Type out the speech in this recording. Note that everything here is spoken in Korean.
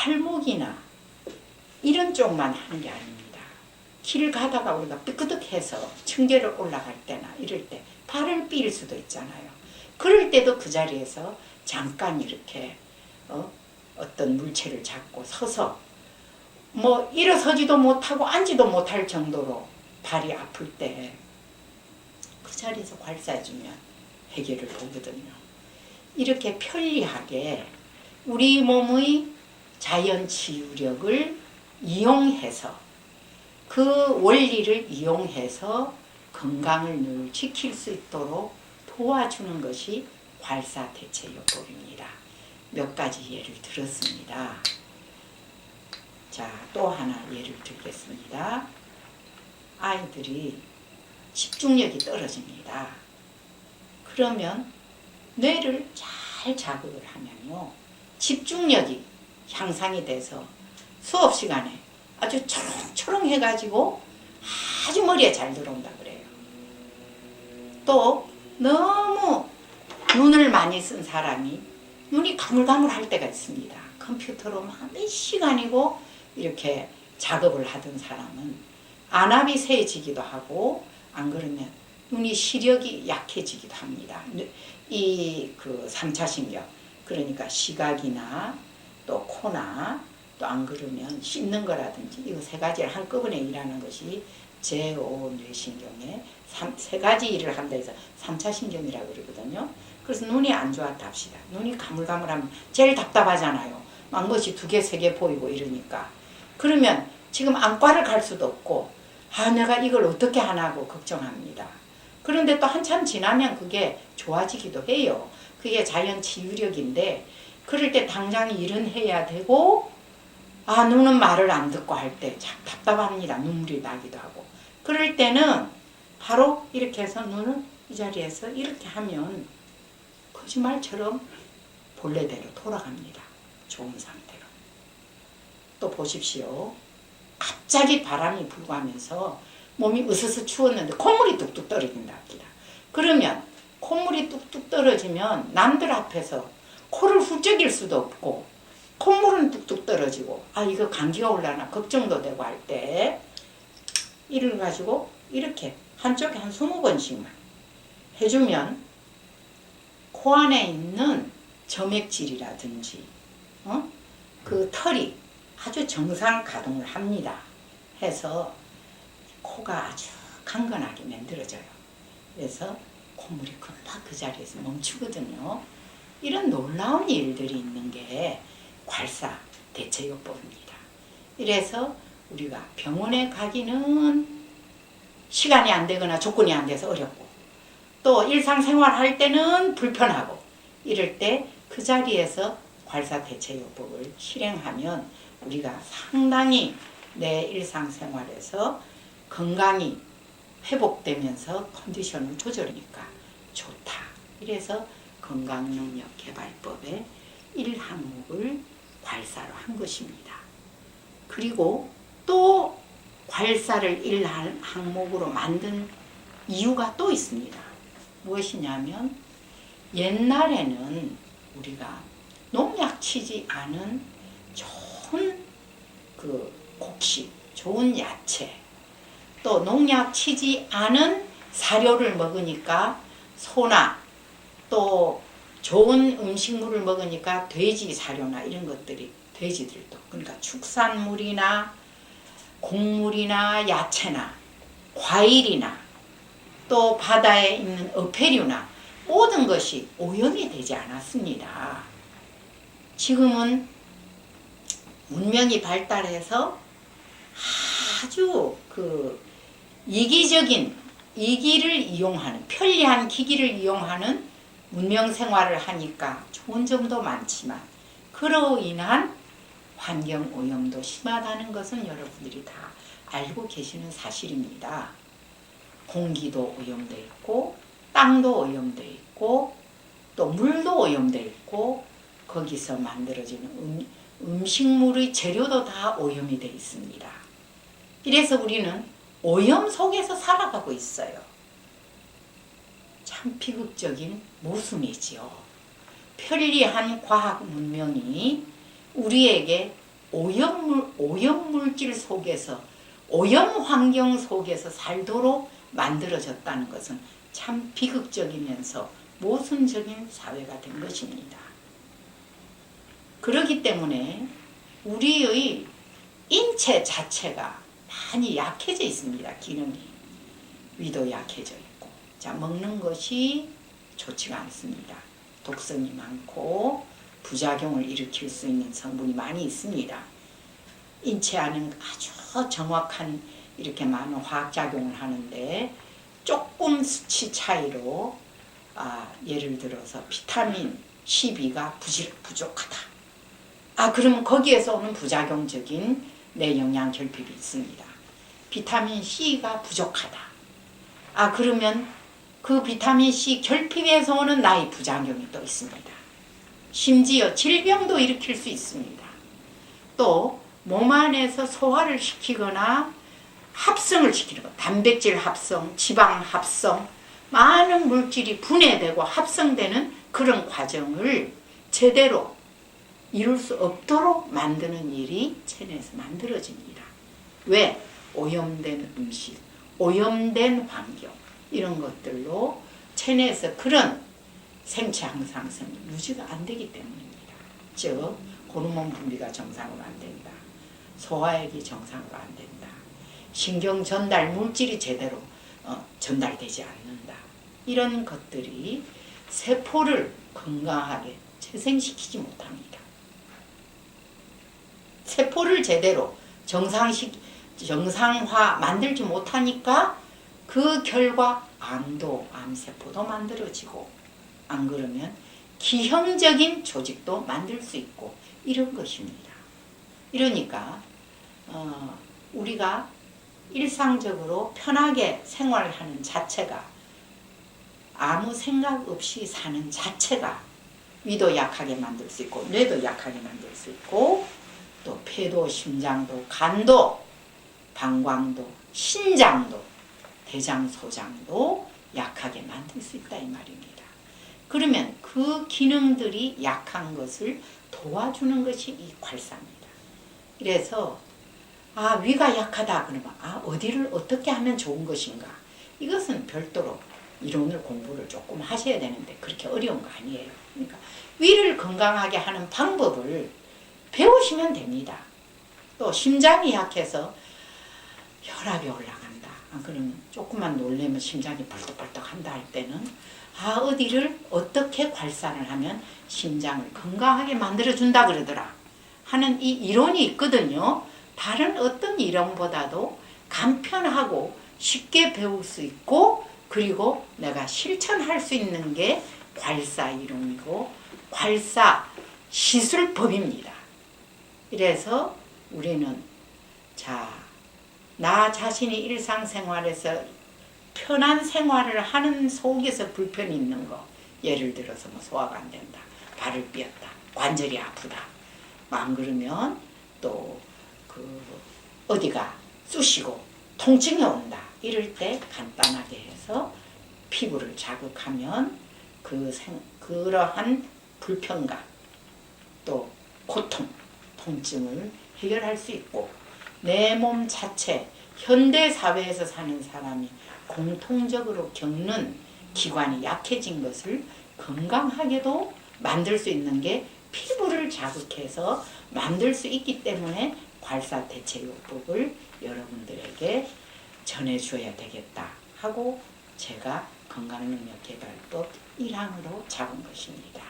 팔목이나 이런 쪽만 하는 게 아닙니다. 길 가다가 우리가 삐끄덕해서 층계를 올라갈 때나 이럴 때 발을 삘 수도 있잖아요. 그럴 때도 그 자리에서 잠깐 이렇게 어떤 물체를 잡고 서서 뭐 일어서지도 못하고 앉지도 못할 정도로 발이 아플 때 그 자리에서 괄사해주면 해결을 보거든요. 이렇게 편리하게 우리 몸의 자연 치유력을 이용해서 그 원리를 이용해서 건강을 늘 지킬 수 있도록 도와주는 것이 괄사 대체요법입니다. 몇 가지 예를 들었습니다. 자, 또 하나 예를 들겠습니다. 아이들이 집중력이 떨어집니다. 그러면 뇌를 잘 자극을 하면요, 집중력이 향상이 돼서 수업 시간에 아주 초롱초롱 해가지고 아주 머리에 잘 들어온다 그래요. 또 너무 눈을 많이 쓴 사람이 눈이 가물가물할 때가 있습니다. 컴퓨터로 막 몇 시간이고 이렇게 작업을 하던 사람은 안압이 세지기도 하고, 안 그러면 눈이 시력이 약해지기도 합니다. 이 그 3차 신경, 그러니까 시각이나 또 코나 또 안 그러면 씹는 거라든지 이 세 가지를 한꺼번에 일하는 것이 제5 뇌신경의 세 가지 일을 한다 해서 3차 신경이라고 그러거든요. 그래서 눈이 안 좋았다 합시다. 눈이 가물가물하면 제일 답답하잖아요. 막 멋이 2개, 3개 보이고 이러니까. 그러면 지금 안과를 갈 수도 없고, 내가 이걸 어떻게 하나고 걱정합니다. 그런데 또 한참 지나면 그게 좋아지기도 해요. 그게 자연 치유력인데, 그럴 때 당장 일은 해야 되고, 눈은 말을 안 듣고 할 때 참 답답합니다. 눈물이 나기도 하고. 그럴 때는 바로 이렇게 해서 눈을 이 자리에서 이렇게 하면 거짓말처럼 본래대로 돌아갑니다. 좋은 상태로. 또 보십시오. 갑자기 바람이 불고 하면서 몸이 으스스 추웠는데 콧물이 뚝뚝 떨어진다 합니다. 그러면 콧물이 뚝뚝 떨어지면 남들 앞에서 코를 훌쩍일 수도 없고, 콧물은 뚝뚝 떨어지고, 이거 감기가 올라나 걱정도 되고 할 때 이를 가지고 이렇게 한쪽에 한 20번씩만 해주면 코 안에 있는 점액질이라든지 그 털이 아주 정상 가동을 합니다. 해서 코가 아주 강건하게 만들어져요. 그래서 콧물이 금방 그 자리에서 멈추거든요. 이런 놀라운 일들이 있는 게 괄사 대체요법입니다. 이래서 우리가 병원에 가기는 시간이 안 되거나 조건이 안 돼서 어렵고, 또 일상생활 할 때는 불편하고, 이럴 때 그 자리에서 괄사 대체요법을 실행하면 우리가 상당히 내 일상생활에서 건강이 회복되면서 컨디션을 조절하니까 좋다. 이래서 건강능력개발법의 1항목을 괄사로 한 것입니다. 그리고 또 괄사를 1항목으로 만든 이유가 또 있습니다. 무엇이냐면, 옛날에는 우리가 농약 치지 않은 좋은 그 곡식, 좋은 야채, 또 농약 치지 않은 사료를 먹으니까 소나 또 좋은 음식물을 먹으니까 돼지 사료나 이런 것들이, 돼지들도, 그러니까 축산물이나 곡물이나 야채나 과일이나 또 바다에 있는 어패류나 모든 것이 오염이 되지 않았습니다. 지금은 문명이 발달해서 아주 그 이기적인, 이기를 이용하는, 편리한 기기를 이용하는 문명 생활을 하니까 좋은 점도 많지만, 그로 인한 환경 오염도 심하다는 것은 여러분들이 다 알고 계시는 사실입니다. 공기도 오염되어 있고, 땅도 오염되어 있고, 또 물도 오염되어 있고, 거기서 만들어지는 음식물의 재료도 다 오염이 되어 있습니다. 이래서 우리는 오염 속에서 살아가고 있어요. 참 비극적인 모순이지요. 편리한 과학 문명이 우리에게 오염물질 속에서, 오염 환경 속에서 살도록 만들어졌다는 것은 참 비극적이면서 모순적인 사회가 된 것입니다. 그렇기 때문에 우리의 인체 자체가 많이 약해져 있습니다. 기능이. 위도 약해져 있고. 자, 먹는 것이 좋지가 않습니다. 독성이 많고 부작용을 일으킬 수 있는 성분이 많이 있습니다. 인체 안은 아주 정확한 이렇게 많은 화학작용을 하는데 조금 수치 차이로 예를 들어서 비타민 C2가 부족하다. 그러면 거기에서 오는 부작용적인 내영양 결핍이 있습니다. 비타민 C가 부족하다. 그러면 그 비타민 C 결핍에서 오는 나의 부작용이 또 있습니다. 심지어 질병도 일으킬 수 있습니다. 또 몸 안에서 소화를 시키거나 합성을 시키는 것, 단백질 합성, 지방 합성, 많은 물질이 분해되고 합성되는 그런 과정을 제대로 이룰 수 없도록 만드는 일이 체내에서 만들어집니다. 왜? 오염된 음식, 오염된 환경, 이런 것들로 체내에서 그런 생체 항상성이 유지가 안 되기 때문입니다. 즉 호르몬 분비가 정상으로 안 된다. 소화액이 정상으로 안 된다. 신경 전달 물질이 제대로 전달되지 않는다. 이런 것들이 세포를 건강하게 재생시키지 못합니다. 세포를 제대로 정상화 만들지 못하니까 그 결과 암도, 암세포도 만들어지고, 안 그러면 기형적인 조직도 만들 수 있고 이런 것입니다. 이러니까 우리가 일상적으로 편하게 생활하는 자체가, 아무 생각 없이 사는 자체가 위도 약하게 만들 수 있고 뇌도 약하게 만들 수 있고 또 폐도, 심장도, 간도, 방광도, 신장도, 대장, 소장도 약하게 만들 수 있다 이 말입니다. 그러면 그 기능들이 약한 것을 도와주는 것이 이 괄사입니다. 그래서 위가 약하다 그러면 어디를 어떻게 하면 좋은 것인가, 이것은 별도로 이론을 공부를 조금 하셔야 되는데 그렇게 어려운 거 아니에요. 그러니까 위를 건강하게 하는 방법을 배우시면 됩니다. 또 심장이 약해서 혈압이 올라간다. 그러면 조금만 놀래면 심장이 벌떡벌떡 한다 할 때는 어디를 어떻게 괄산을 하면 심장을 건강하게 만들어준다 그러더라 하는 이 이론이 있거든요. 다른 어떤 이론보다도 간편하고 쉽게 배울 수 있고, 그리고 내가 실천할 수 있는 게 괄사 이론이고 괄사 시술법입니다. 그래서 우리는 나 자신이 일상생활에서 편한 생활을 하는 속에서 불편이 있는 거, 예를 들어서 소화가 안 된다, 발을 삐었다, 관절이 아프다, 안 그러면 또 어디가 쑤시고 통증이 온다, 이럴 때 간단하게 해서 피부를 자극하면 그러한 불편감 또 고통, 통증을 해결할 수 있고, 내 몸 자체, 현대사회에서 사는 사람이 공통적으로 겪는 기관이 약해진 것을 건강하게도 만들 수 있는 게 피부를 자극해서 만들 수 있기 때문에 괄사 대체요법을 여러분들에게 전해줘야 되겠다 하고 제가 건강능력개발법 1항으로 잡은 것입니다.